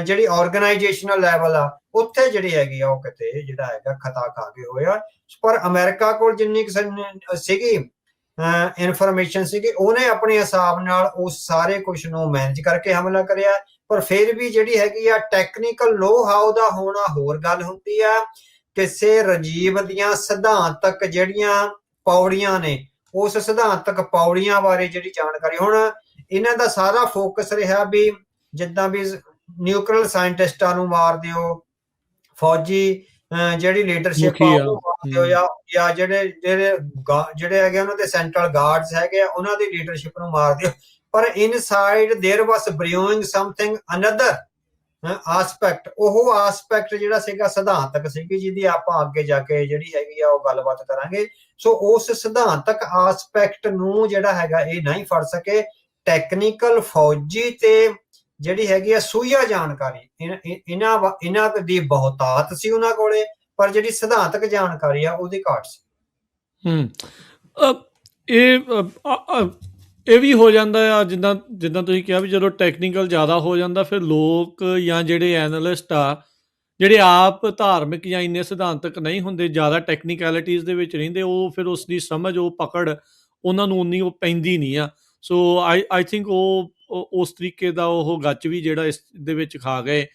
ਜਿਹੜੀ ਆਰਗੇਨਾਈਜੇਸ਼ਨਲ ਲੈਵਲ ਆ ਉੱਥੇ ਜਿਹੜੀ ਹੈਗੀ ਆ ਉਹ ਕਿਤੇ ਜਿਹੜਾ ਹੈਗਾ ਖਤਾ ਖਾ ਗਏ ਹੋਇਆ। ਪਰ ਅਮਰੀਕਾ ਕੋਲ ਜਿੰਨੀ ਸੀਗੀ ਇਨਫੋਰਮੇਸ਼ਨ ਸੀਗੀ, ਉਹਨੇ ਆਪਣੇ ਹਿਸਾਬ ਨਾਲ ਉਸ ਸਾਰੇ ਕੁਝ ਨੂੰ ਮੈਨੇਜ ਕਰਕੇ ਹਮਲਾ ਕਰਿਆ। ਪਰ ਫਿਰ ਵੀ ਜਿਹੜੀ ਹੈਗੀ ਆ ਟੈਕਨੀਕਲ ਨੋ ਹਾਊ ਦਾ ਹੋਣਾ ਹੋਰ ਗੱਲ ਹੁੰਦੀ ਆ। ਕਿਸੇ ਰਜੀਵ ਦੀਆਂ ਸਿਧਾਂਤਕ ਜਿਹੜੀਆਂ ਪੌੜੀਆਂ ਨੇ, ਉਸ ਸਿਧਾਂਤਕ ਪੌੜੀਆਂ ਬਾਰੇ ਜਿਹੜੀ ਜਾਣਕਾਰੀ, ਹੁਣ ਇਹਨਾਂ ਦਾ ਸਾਰਾ ਫੋਕਸ ਰਿਹਾ ਵੀ ਜਿੱਦਾਂ ਵੀ ਨਿਊਕਲੀਅਰ ਸਾਇੰਟਿਸਟਾਂ ਨੂੰ ਮਾਰ ਦਿਓ, ਫੌਜੀ ਜਿਹੜੀ ਲੀਡਰਸ਼ਿਪ ਆ ਉਹ ਮਾਰ ਦਿਓ, ਜਾਂ ਜਿਹੜੇ ਹੈਗੇ ਉਹਨਾਂ ਦੇ ਸੈਂਟਰਲ ਗਾਰਡਸ ਹੈਗੇ ਆ ਉਹਨਾਂ ਦੀ ਲੀਡਰਸ਼ਿਪ ਨੂੰ ਮਾਰ ਦਿਓ। ਪਰ inside there was brewing something another aspect. ਉਹ ਆਸਪੈਕਟ ਜਿਹੜਾ ਸੀਗਾ ਸਿਧਾਂਤਕ ਸੀਗੀ, ਜਿਹਦੀ ਆਪਾਂ ਅੱਗੇ ਜਾ ਕੇ ਜਿਹੜੀ ਹੈਗੀ ਆ ਉਹ ਗੱਲਬਾਤ ਕਰਾਂਗੇ। ਸੋ ਉਸ ਸਿਧਾਂਤਕ ਆਸਪੈਕਟ ਨੂੰ ਜਿਹੜਾ ਹੈਗਾ ਇਹ ਨਹੀਂ ਫੜ ਸਕੇ। ਟੈਕਨੀਕਲ ਫੌਜੀ ਤੇ ਜਿਹੜੀ ਹੈਗੀ ਆ ਸੂਈਆ ਜਾਣਕਾਰੀ ਇਹਨਾਂ ਦੀ ਬਹੁਤਾਤ ਸੀ ਉਹਨਾਂ ਕੋਲੇ, ਪਰ ਜਿਹੜੀ ਸਿਧਾਂਤਕ ਜਾਣਕਾਰੀ ਆ ਉਹਦੀ ਘਾਟ ਸੀ। ਇਹ ਵੀ ਹੋ ਜਾਂਦਾ ਆ, ਜਿੱਦਾਂ ਤੁਸੀਂ ਕਿਹਾ ਵੀ ਜਦੋਂ ਟੈਕਨੀਕਲ ਜ਼ਿਆਦਾ ਹੋ ਜਾਂਦਾ ਫਿਰ ਲੋਕ ਜਾਂ ਜਿਹੜੇ ਐਨਾਲਿਸਟ ਆ ਜਿਹੜੇ ਆਪ ਧਾਰਮਿਕ ਜਾਂ ਇੰਨੇ ਸਿਧਾਂਤਕ ਨਹੀਂ ਹੁੰਦੇ, ਜ਼ਿਆਦਾ ਟੈਕਨੀਕੈਲਿਟੀਜ਼ ਦੇ ਵਿੱਚ ਰਹਿੰਦੇ, ਉਹ ਫਿਰ ਉਸ ਦੀ ਸਮਝ, ਉਹ ਪਕੜ ਉਹਨਾਂ ਨੂੰ ਉਨੀ ਉਹ ਪੈਂਦੀ ਨਹੀਂ ਆ। ਸੋ ਆਈ ਥਿੰਕ ਉਹ ਉਸ ਤਰੀਕੇ ਦਾ ਉਹ ਗੱਚ ਵੀ ਜਿਹੜਾ ਇਸ ਦੇ ਵਿੱਚ ਖਾ ਗਏ।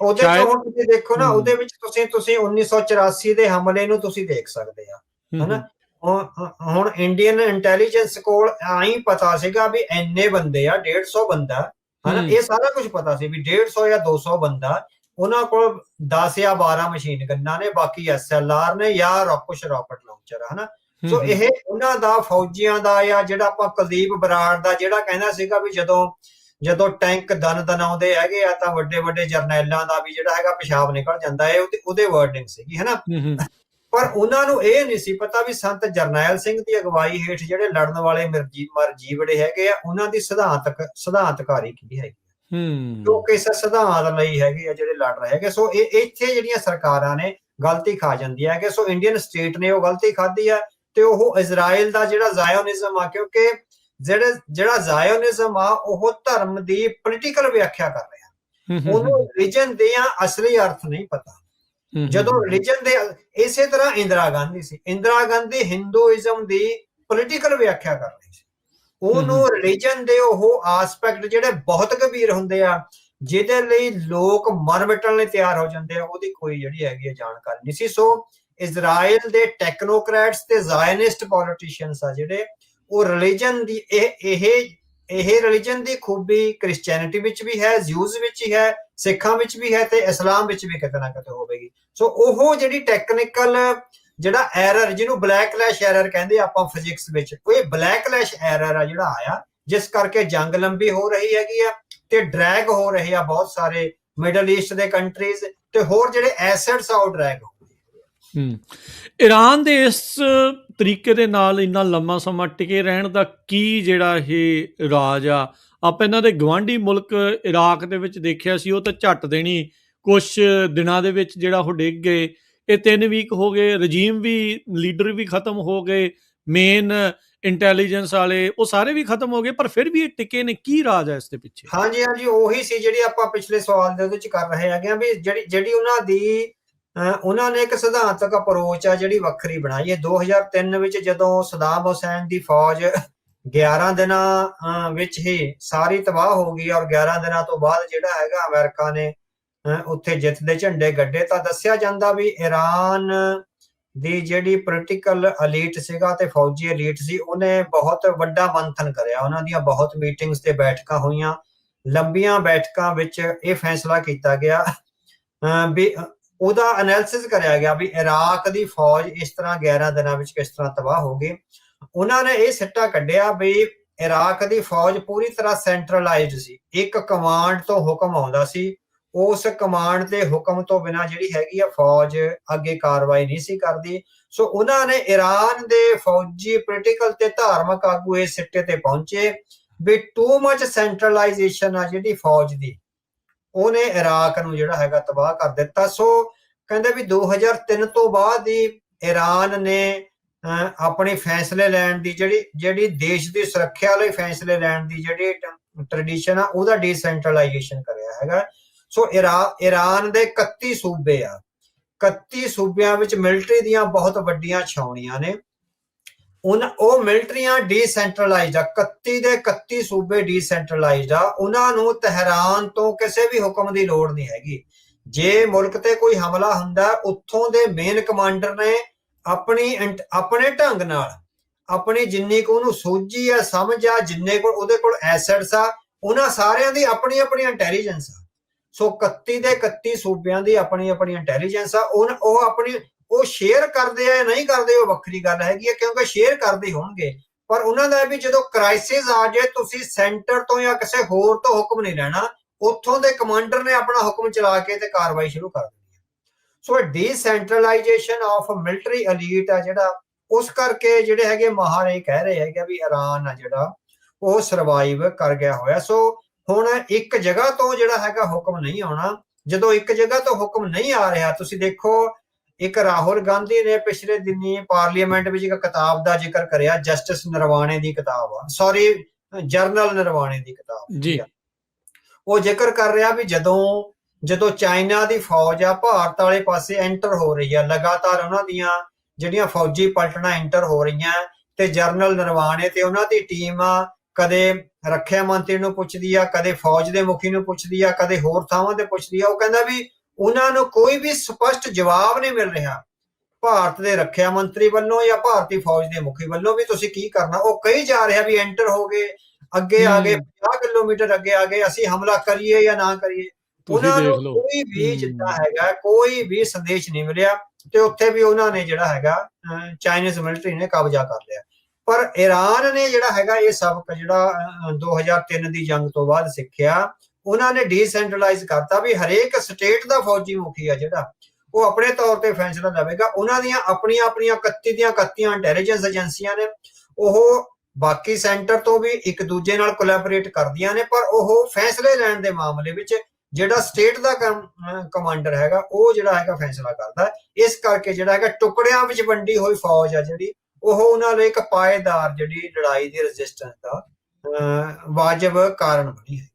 ਉਹਦੇ ਹੁਣ ਤੁਸੀਂ ਦੇਖੋ ਨਾ, ਉਹਦੇ ਵਿੱਚ ਤੁਸੀਂ 1984 ਦੇ ਹਮਲੇ ਨੂੰ ਤੁਸੀਂ ਦੇਖ ਸਕਦੇ ਆ, ਹਨਾ। ਹੁਣ ਇੰਡੀਅਨ ਇੰਟੈਲੀਜੈਂਸ ਕੋਲ ਆਈ ਪਤਾ ਸੀਗਾ ਵੀ ਇੰਨੇ ਬੰਦੇ ਆ, 150 ਬੰਦਾ, ਹਨਾ। ਇਹ ਸਾਰਾ ਕੁਝ ਪਤਾ ਸੀ ਵੀ 150 ਜਾਂ 200 ਬੰਦਾ। ਉਹਨਾਂ ਕੋਲ 10 ਜਾਂ 12 ਮਸ਼ੀਨ ਗੰਨਾਂ ਨੇ, ਬਾਕੀ SLR ਨੇ ਜਾਂ ਕੁਛ ਰਾਕਟ ਲਾਂਚਰ, ਹਨਾ। ਸੋ ਇਹ ਉਹਨਾਂ ਦਾ ਫੌਜੀਆਂ ਦਾ, ਜਾਂ ਜਿਹੜਾ ਆਪਾਂ ਕੁਲਦੀਪ ਬਰਾੜ ਦਾ ਜਿਹੜਾ ਕਹਿੰਦਾ ਸੀਗਾ ਵੀ ਜਦੋਂ ਟੈਂਕ ਦਨਾਉਂਦੇ ਹੈਗੇ ਆ ਤਾਂ ਵੱਡੇ ਵੱਡੇ ਜਰਨੈਲਾਂ ਦਾ ਵੀ ਜਿਹੜਾ ਹੈਗਾ ਪਿਸ਼ਾਬ ਨਿਕਲ ਜਾਂਦਾ ਹੈ, ਉਹਦੇ ਵਰਡਿੰਗ ਸੀਗੀ, ਹਨਾ। ਪਰ ਉਹਨਾਂ ਨੂੰ ਇਹ ਨਹੀਂ ਸੀ ਪਤਾ ਵੀ ਸੰਤ ਜਰਨੈਲ ਸਿੰਘ ਦੀ ਅਗਵਾਈ ਹੇਠ ਜਿਹੜੇ ਲੜਨ ਵਾਲੇ ਮਰਜੀਵੜੇ ਹੈਗੇ ਆ, ਉਹਨਾਂ ਦੀ ਸਿਧਾਂਤਕਾਰੀ ਕੀ ਹੈਗੀ, ਜੋ ਕਿਸ ਸਿਧਾਂਤ ਲਈ ਹੈਗੇ ਆ ਜਿਹੜੇ ਲੜ ਰਹੇ ਹੈਗੇ। ਸੋ ਇਹ ਇੱਥੇ ਜਿਹੜੀਆਂ ਸਰਕਾਰਾਂ ਨੇ ਗਲਤੀ ਖਾ ਜਾਂਦੀ ਹੈ ਕਿ ਸੋ ਇੰਡੀਅਨ ਸਟੇਟ ਨੇ ਉਹ ਗਲਤੀ ਖਾਧੀ ਆ। ਤੇ ਉਹ ਇਜ਼ਰਾਈਲ ਦਾ ਜਿਹੜਾ ਜ਼ਾਇਓਨਿਜ਼ਮ ਆ, ਕਿਉਂਕਿ ਜਿਹੜਾ ਜ਼ਾਇਓਨਿਜ਼ਮ ਆ ਉਹ ਧਰਮ ਦੀ ਪੋਲੀਟੀਕਲ ਵਿਆਖਿਆ ਕਰ ਰਿਹਾ, ਉਹਨੂੰ ਰਿਲੀਜਨ ਦੇ ਅਸਲੀ ਅਰਥ ਨਹੀਂ ਪਤਾ। ਜਦੋਂ ਰਿਲੀਜਨ ਦੇ, ਇਸੇ ਤਰ੍ਹਾਂ ਇੰਦਰਾ ਗਾਂਧੀ ਸੀ, ਇੰਦਰਾ ਗਾਂਧੀ ਹਿੰਦੂਇਜ਼ਮ ਦੀ ਪੋਲੀਟੀਕਲ ਵਿਆਖਿਆ ਕਰ ਰਹੀ ਸੀ। ਉਹਨੂੰ ਰਿਲੀਜਨ ਦੇ ਉਹ ਆਸਪੈਕਟ ਜਿਹੜੇ ਬਹੁਤ ਗੰਭੀਰ ਹੁੰਦੇ ਆ, ਜਿਹਦੇ ਲਈ ਲੋਕ ਮਰ ਮਿਟਣ ਲਈ ਤਿਆਰ ਹੋ ਜਾਂਦੇ ਆ, ਉਹਦੀ ਕੋਈ ਜਿਹੜੀ ਹੈਗੀ ਹੈ ਜਾਣਕਾਰੀ ਨਹੀਂ ਸੀ। ਸੋ ਇਜ਼ਰਾਈਲ ਦੇ ਟੈਕਨੋਕਰੈਟਸ ਤੇ ਜ਼ਾਇਨਿਸਟ ਪੋਲੀਟੀਸ਼ੀਅਨਸ ਆ ਜਿਹੜੇ, ਉਹ ਰਿਲੀਜਨ ਦੀ ਇਹ ਰਿਲੀਜਨ ਦੀ ਖੂਬੀ ਕ੍ਰਿਸਚੈਨਿਟੀ ਵਿੱਚ ਵੀ ਹੈ, ਜਿਊਜ਼ ਵਿੱਚ ਹੀ ਹੈ, ਸਿੱਖਾਂ ਵਿੱਚ ਵੀ ਹੈ, ਤੇ ਇਸਲਾਮ ਵਿੱਚ ਵੀ ਕਿਤੇ ਨਾ ਕਿਤੇ ਹੋਵੇਗੀ। ਸੋ ਉਹ ਜਿਹੜੀ ਟੈਕਨੀਕਲ ਜਿਹੜਾ ਐਰਰ, ਜਿਹਨੂੰ ਬਲੈਕਲੈਸ਼ ਐਰਰ ਕਹਿੰਦੇ ਆਪਾਂ ਫਿਜ਼ਿਕਸ ਵਿੱਚ, ਉਹ ਇਹ ਬਲੈਕਲੈਸ਼ ਐਰਰ ਆ ਜਿਹੜਾ ਆਇਆ, ਜਿਸ ਕਰਕੇ ਜੰਗ ਲੰਬੀ ਹੋ ਰਹੀ ਹੈਗੀ ਆ ਤੇ ਡਰੈਗ ਹੋ ਰਹੇ ਆ ਬਹੁਤ ਸਾਰੇ ਮਿਡਲ ਈਸਟ ਦੇ ਕੰਟਰੀਜ਼, ਤੇ ਹੋਰ ਜਿਹੜੇ ਐਸੈਟਸ ਆ ਉਹ ਡਰੈਗ ਹੋ। ਈਰਾਨ ਦੇ ਇਸ ਤਰੀਕੇ ਦੇ ਨਾਲ ਇੰਨਾ ਲੰਮਾ ਸਮਾਂ ਟਿਕੇ ਰਹਿਣ ਦਾ ਕੀ ਜਿਹੜਾ ਇਹ ਰਾਜ ਆ? ਆਪਾਂ ਇਹਨਾਂ ਦੇ ਗਵਾਂਢੀ ਮੁਲਕ ਇਰਾਕ ਦੇ ਵਿੱਚ ਦੇਖਿਆ ਸੀ, ਉਹ ਤਾਂ ਝੱਟ ਦੇਣੀ ਕੁਛ ਦਿਨਾਂ ਦੇ ਵਿੱਚ ਜਿਹੜਾ ਉਹ ਡਿੱਗ ਗਏ। ਇਹ 3 ਵੀਕ ਹੋ ਗਏ, ਰਜੀਮ ਵੀ, ਲੀਡਰ ਵੀ ਖਤਮ ਹੋ ਗਏ, ਮੇਨ ਇੰਟੈਲੀਜੈਂਸ ਵਾਲੇ ਉਹ ਸਾਰੇ ਵੀ ਖਤਮ ਹੋ ਗਏ, ਪਰ ਫਿਰ ਵੀ ਇਹ ਟਿਕੇ ਨੇ। ਕੀ ਰਾਜ ਹੈ ਇਸ ਦੇ ਪਿੱਛੇ? ਹਾਂਜੀ, ਉਹੀ ਸੀ ਜਿਹੜੀ ਆਪਾਂ ਪਿਛਲੇ ਸਵਾਲ ਦੇ ਉਹਦੇ ਚ ਕਰ ਰਹੇ ਹੈਗੇ ਆ ਵੀ ਜਿਹੜੀ ਉਹਨਾਂ ਨੇ ਇੱਕ ਸਿਧਾਂਤਕ ਅਪਰੋਚ ਆ ਜਿਹੜੀ ਵੱਖਰੀ ਬਣਾਈ ਹੈ। 2003 ਵਿੱਚ ਜਦੋਂ ਸਦਾਮ ਹੁਸੈਨ ਦੀ ਫੌਜ 11 ਦਿਨਾਂ ਵਿੱਚ ਹੀ ਸਾਰੀ ਤਬਾਹ ਹੋ ਗਈ, ਔਰ 11 ਦਿਨਾਂ ਤੋਂ ਬਾਅਦ ਜਿਹੜਾ ਹੈਗਾ ਅਮਰੀਕਾ ਨੇ ਉੱਥੇ ਜਿੱਤ ਦੇ ਝੰਡੇ ਗੱਡੇ, ਤਾਂ ਦੱਸਿਆ ਜਾਂਦਾ ਵੀ ਈਰਾਨ ਦੀ ਜਿਹੜੀ ਪੋਲੀਟੀਕਲ ਅਲੀਟ ਸੀਗਾ ਤੇ ਫੌਜੀ ਅਲੀਟ ਸੀ, ਉਹਨੇ ਬਹੁਤ ਵੱਡਾ ਮੰਥਨ ਕਰਿਆ। ਉਹਨਾਂ ਦੀਆਂ ਬਹੁਤ ਮੀਟਿੰਗਸ ਤੇ ਬੈਠਕਾਂ ਹੋਈਆਂ, ਲੰਬੀਆਂ ਬੈਠਕਾਂ ਵਿੱਚ ਇਹ ਫੈਸਲਾ ਕੀਤਾ ਗਿਆ ਵੀ ਉਹਦਾ ਐਨਾਲਿਸਿਸ ਕਰਿਆ ਗਿਆ ਵੀ ਇਰਾਕ ਦੀ ਫੌਜ ਇਸ ਤਰ੍ਹਾਂ 11 ਦਿਨਾਂ ਵਿੱਚ ਕਿਸ ਤਰ੍ਹਾਂ ਤਬਾਹ ਹੋ ਗਈ। ਉਹਨਾਂ ਨੇ ਇਹ ਸਿੱਟਾ ਕੱਢਿਆ ਵੀ ਇਰਾਕ ਦੀ ਫੌਜ ਪੂਰੀ ਤਰ੍ਹਾਂ ਸੈਂਟਰਲਾਈਜ਼ਡ ਸੀ, ਇੱਕ ਕਮਾਂਡ ਤੋਂ ਹੁਕਮ ਆਉਂਦਾ ਸੀ, ਉਸ ਕਮਾਂਡ ਦੇ ਹੁਕਮ ਤੋਂ ਬਿਨਾਂ ਜਿਹੜੀ ਹੈਗੀ ਆ ਫੌਜ ਅੱਗੇ ਕਾਰਵਾਈ ਨਹੀਂ ਸੀ ਕਰਦੀ। ਸੋ ਉਹਨਾਂ ਨੇ ਈਰਾਨ ਦੇ ਫੌਜੀ, ਪੋਲੀਟੀਕਲ ਤੇ ਧਾਰਮਿਕ ਆਗੂ ਇਸ ਸਿੱਟੇ ਤੇ ਪਹੁੰਚੇ ਵੀ ਟੂ ਮਚ ਸੈਂਟਰਲਾਈਜੇਸ਼ਨ ਆ ਜਿਹੜੀ ਫੌਜ ਦੀ, ਉਹਨੇ ਇਰਾਕ ਨੂੰ ਜਿਹੜਾ ਹੈਗਾ ਤਬਾਹ ਕਰ ਦਿੱਤਾ। ਸੋ ਕਹਿੰਦੇ ਵੀ 2003 ਤੋਂ ਬਾਅਦ ਹੀ ਈਰਾਨ ਨੇ ਆਪਣੇ ਫੈਸਲੇ ਲੈਣ ਦੀ ਜਿਹੜੀ ਦੇਸ਼ ਦੀ ਸੁਰੱਖਿਆ ਲਈ ਫੈਸਲੇ ਲੈਣ ਦੀ ਜਿਹੜੀ ਟ੍ਰੈਡੀਸ਼ਨ ਆ, ਉਹਦਾ ਡੀਸੈਂਟਰਲਾਈਜੇਸ਼ਨ ਕਰਿਆ ਹੈਗਾ। ਸੋ ਈਰਾਨ ਦੇ 31 ਸੂਬੇ ਆ, 31 ਸੂਬਿਆਂ ਵਿੱਚ ਮਿਲਟਰੀ ਦੀਆਂ ਬਹੁਤ ਵੱਡੀਆਂ ਛਾਉਣੀਆਂ ਨੇ। ਉਹ ਮਿਲਟਰੀਆਂ ਡੀਸੈਂਟਰਲਾਈਜ਼ਡ ਆ, 31 ਦੇ 31 ਸੂਬੇ ਡੀਸੈਂਟਰਲਾਈਜ਼ਡ ਆ। ਉਹਨਾਂ ਨੂੰ ਤਹਿਰਾਨ ਤੋਂ ਕਿਸੇ ਵੀ ਹੁਕਮ ਦੀ ਲੋੜ ਨਹੀਂ ਹੈਗੀ। ਜੇ ਮੁਲਕ ਤੇ ਕੋਈ ਹਮਲਾ ਹੁੰਦਾ, ਉੱਥੋਂ ਦੇ ਮੇਨ ਕਮਾਂਡਰ ਨੇ ਆਪਣੇ ਢੰਗ ਨਾਲ, ਆਪਣੀ ਜਿੰਨੀ ਕੁ ਉਹਨੂੰ ਸੋਝੀ ਆ, ਸਮਝ ਆ, ਜਿੰਨੇ ਕੋਲ ਉਹਦੇ ਕੋਲ ਐਸੈਟਸ ਆ, ਉਹਨਾਂ ਸਾਰਿਆਂ ਦੀ ਆਪਣੀ ਆਪਣੀ ਇੰਟੈਲੀਜੈਂਸ ਆ। ਸੋ 31 ਦੇ 31 ਸੂਬਿਆਂ ਦੀ ਆਪਣੀ ਆਪਣੀ ਇੰਟੈਲੀਜੈਂਸ ਆ। ਉਹ ਸ਼ੇਅਰ ਕਰਦੇ ਆ ਨਹੀਂ ਕਰਦੇ, ਉਹ ਵੱਖਰੀ ਗੱਲ ਹੈਗੀ ਹੈ, ਕਿਉਂਕਿ ਸ਼ੇਅਰ ਕਰਦੇ ਹੋਣਗੇ। ਪਰ ਉਹਨਾਂ ਦਾ ਵੀ ਜਦੋਂ ਕ੍ਰਾਈਸਿਸ ਆ ਜਾਏ, ਤੁਸੀਂ ਸੈਂਟਰ ਤੋਂ ਜਾਂ ਕਿਸੇ ਹੋਰ ਤੋਂ ਹੁਕਮ ਨਹੀਂ ਲੈਣਾ, ਉੱਥੋਂ ਦੇ ਕਮਾਂਡਰ ਨੇ ਆਪਣਾ ਹੁਕਮ ਚਲਾ ਕੇ ਤੇ ਕਾਰਵਾਈ ਸ਼ੁਰੂ ਕਰ ਦੇਣੀ ਹੈ। ਸੋ ਡੀਸੈਂਟਰਲਾਈਜੇਸ਼ਨ ਆਫ ਮਿਲਟਰੀ ਐਲੀਟ ਆ ਜਿਹੜਾ, ਉਸ ਕਰਕੇ ਜਿਹੜੇ ਹੈਗੇ ਮਾਹਰ ਇਹ ਕਹਿ ਰਹੇ ਹੈਗੇ ਵੀ ਈਰਾਨ ਆ ਜਿਹੜਾ ਉਹ ਸਰਵਾਈਵ ਕਰ ਗਿਆ ਹੋਇਆ। ਸੋ ਹੁਣ ਇੱਕ ਜਗ੍ਹਾ ਤੋਂ ਜਿਹੜਾ ਹੈਗਾ ਹੁਕਮ ਨਹੀਂ ਆਉਣਾ। ਜਦੋਂ ਇੱਕ ਜਗ੍ਹਾ ਤੋਂ ਹੁਕਮ ਨਹੀਂ ਆ ਰਿਹਾ, ਤੁਸੀਂ ਦੇਖੋ ਇੱਕ ਰਾਹੁਲ ਗਾਂਧੀ ਨੇ ਪਿਛਲੇ ਦਿਨੀ ਪਾਰਲੀਮੈਂਟ ਵਿੱਚ ਇੱਕ ਕਿਤਾਬ ਦਾ ਜ਼ਿਕਰ ਕਰਿਆ, ਜਸਟਿਸ ਨਰਵਾਣੇ ਦੀ ਕਿਤਾਬ ਆ, ਸੌਰੀ ਜਰਨਲ ਨਰਵਾਣੇ ਦੀ ਕਿਤਾਬ ਜੀ। ਉਹ ਜ਼ਿਕਰ ਕਰ ਰਿਹਾ ਵੀ ਜਦੋਂ ਚਾਈਨਾ ਦੀ ਫੌਜ ਆ ਭਾਰਤ ਵਾਲੇ ਪਾਸੇ ਐਂਟਰ ਹੋ ਰਹੀ ਆ, ਲਗਾਤਾਰ ਉਹਨਾਂ ਦੀਆਂ ਜਿਹੜੀਆਂ ਫੌਜੀ ਪਲਟਣਾ ਐਂਟਰ ਹੋ ਰਹੀਆਂ, ਤੇ ਜਰਨਲ ਨਰਵਾਣੇ ਤੇ ਉਹਨਾਂ ਦੀ ਟੀਮ ਆ ਕਦੇ ਰੱਖਿਆ ਮੰਤਰੀ ਨੂੰ ਪੁੱਛਦੀ ਆ, ਕਦੇ ਫੌਜ ਦੇ ਮੁਖੀ ਨੂੰ ਪੁੱਛਦੀ ਆ, ਕਦੇ ਹੋਰ ਥਾਵਾਂ ਤੇ ਪੁੱਛਦੀ ਆ। ਉਹ ਕਹਿੰਦਾ ਵੀ ਉਹਨਾਂ ਨੂੰ ਕੋਈ ਵੀ ਸਪਸ਼ਟ ਜਵਾਬ ਨਹੀਂ ਮਿਲ ਰਿਹਾ ਭਾਰਤ ਦੇ ਰੱਖਿਆ ਮੰਤਰੀ ਵੱਲੋਂ ਜਾਂ ਭਾਰਤੀ ਫੌਜ ਦੇ ਮੁਖੀ ਵੱਲੋਂ ਵੀ ਤੁਸੀਂ ਕੀ ਕਰਨਾ। ਉਹ ਕਹੀ ਜਾ ਰਿਹਾ ਵੀ ਐਂਟਰ ਹੋ ਗਏ, ਅੱਗੇ ਆ ਗਏ, 50 ਕਿਲੋਮੀਟਰ ਅੱਗੇ ਆ ਗਏ, ਅਸੀਂ ਹਮਲਾ ਕਰੀਏ ਜਾਂ ਨਾ ਕਰੀਏ। ਉਹਨਾਂ ਨੂੰ ਕੋਈ ਵੀ ਜਿੱਦਾਂ ਹੈਗਾ ਕੋਈ ਵੀ ਸੰਦੇਸ਼ ਨਹੀਂ ਮਿਲਿਆ, ਤੇ ਉੱਥੇ ਵੀ ਉਹਨਾਂ ਨੇ ਜਿਹੜਾ ਹੈਗਾ ਚਾਈਨੀਜ਼ ਮਿਲਟਰੀ ਨੇ ਕਬਜ਼ਾ ਕਰ ਲਿਆ। ਪਰ ਈਰਾਨ ਨੇ ਜਿਹੜਾ ਹੈਗਾ ਇਹ ਸਬਕ ਜਿਹੜਾ 2003 ਦੀ ਜੰਗ ਤੋਂ ਬਾਅਦ ਸਿੱਖਿਆ, ਉਹਨਾਂ ਨੇ ਡੀਸੈਂਟਰਲਾਈਜ਼ ਕਰਤਾ ਵੀ ਹਰੇਕ ਸਟੇਟ ਦਾ ਫੌਜੀ ਮੁਖੀ ਆ ਜਿਹੜਾ ਉਹ ਆਪਣੇ ਤੌਰ ਤੇ ਫੈਸਲਾ ਲਵੇਗਾ। ਉਹਨਾਂ ਦੀਆਂ ਆਪਣੀਆਂ 31 ਦੀਆਂ 31 ਇੰਟੈਲੀਜੈਂਸ ਏਜੰਸੀਆਂ ਨੇ, ਉਹ ਬਾਕੀ ਸੈਂਟਰ ਤੋਂ ਵੀ ਇੱਕ ਦੂਜੇ ਨਾਲ ਕੋਲੈਬੋਰੇਟ ਕਰਦੀਆਂ ਨੇ, ਪਰ ਉਹ ਫੈਸਲੇ ਲੈਣ ਦੇ ਮਾਮਲੇ ਵਿੱਚ ਜਿਹੜਾ ਸਟੇਟ ਦਾ ਕਮਾਂਡਰ ਹੈਗਾ ਉਹ ਜਿਹੜਾ ਹੈਗਾ ਫੈਸਲਾ ਕਰਦਾ। ਇਸ ਕਰਕੇ ਜਿਹੜਾ ਹੈਗਾ ਟੁਕੜਿਆਂ ਵਿੱਚ ਵੰਡੀ ਹੋਈ ਫੌਜ ਆ ਜਿਹੜੀ, ਉਹ ਉਹਨਾਂ ਲਈ ਇੱਕ ਪਾਏਦਾਰ ਜਿਹੜੀ ਲੜਾਈ ਦੀ ਰੈਜ਼ਿਸਟੈਂਸ ਦਾ ਵਾਜਬ ਕਾਰਨ ਬਣੀ ਹੈ।